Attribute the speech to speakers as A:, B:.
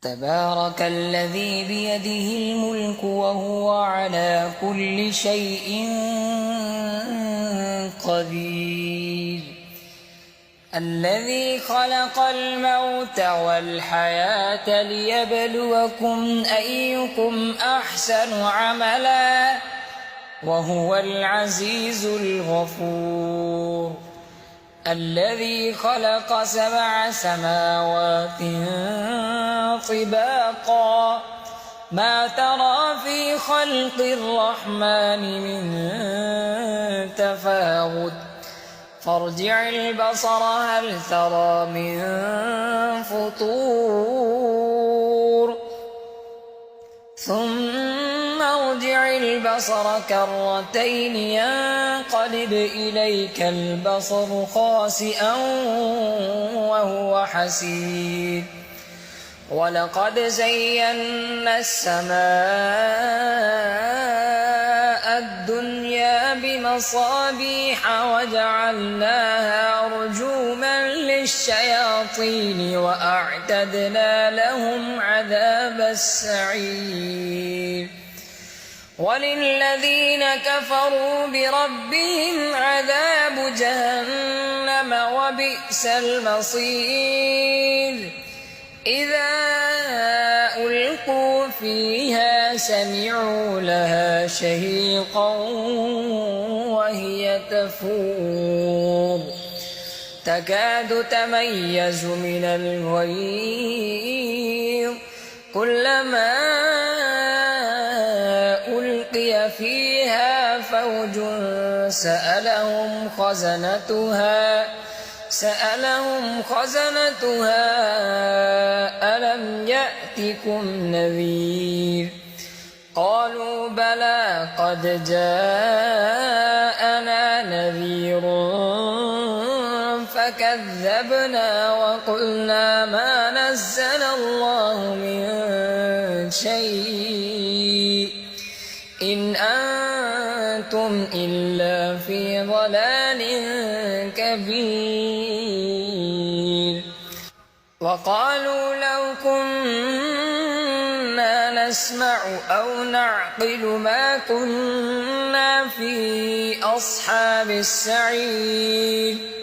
A: تبارك الذي بيده الملك وهو على كل شيء قدير الذي خلق الموت والحياة ليبلوكم أيكم أحسن عملا وهو العزيز الغفور الذي خلق 7 سماوات طباقا ما ترى في خلق الرحمن من تفاوت فارجع البصر هل ترى من فطور ثم ارجع البصر كرتين ينقلب إليك البصر خاسئا وهو حسير ولقد زينا السماء الدنيا بمصابيح وجعلناها رجوما للشياطين وأعتدنا لهم عذاب السعير وللذين كفروا بربهم عذاب جهنم وبئس المصير إذا ألقوا فيها سمعوا لها شهيقا وهي تفور تكاد تميز من الغيظ كلما ألقي فيها فوج سألهم خزنتها ألم يأتكم نذير قالوا بلى قد جاءنا نذير فكذبنا وقلنا ما نزل الله من شيء إن أنتم إلا في ضلال كبير وقالوا لو كنا نسمع أو نعقل ما كنا في أصحاب السعير